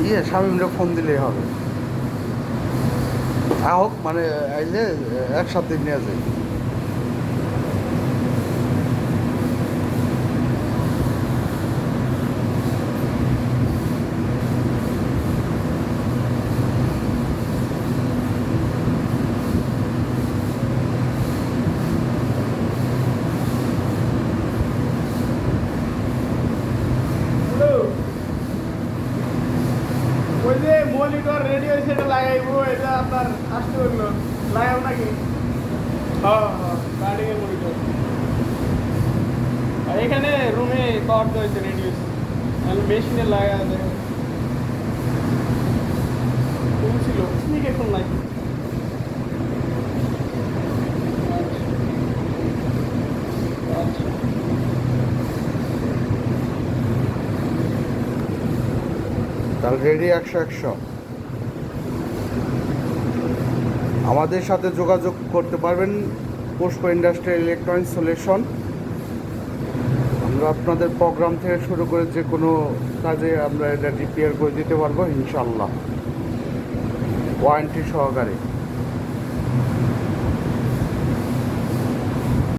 দিয়ে শামীমরে ফোন দিলেই হবে। হোক মানে আইলে একসাথে নিয়ে যাই। ওই যে মনিটর রেডিও সেটা লাগাইবো, এটা আপনার আসতে হলো লাগাও নাকি? হ্যাঁ হ্যাঁ, গাড়ি মনিটর এখানে রুমে পাওয়ার দেওয়া হয়েছে রেডিও, মেশিনে লাগা দেয় ছিল ঠিক এখন নাই। আচ্ছা তাহলে রেডি 100 আমাদের সাথে যোগাযোগ করতে পারবেন। পুষ্প ইন্ডাস্ট্রিয়াল ইলেকট্রনিক সলিউশন। আমরা আপনাদের প্রোগ্রাম থেকে শুরু করে যে কোনো কাজে আমরা এটা রিপেয়ার করে দিতে পারবো ইনশাল্লাহ, ওয়ারেন্টি সহকারে।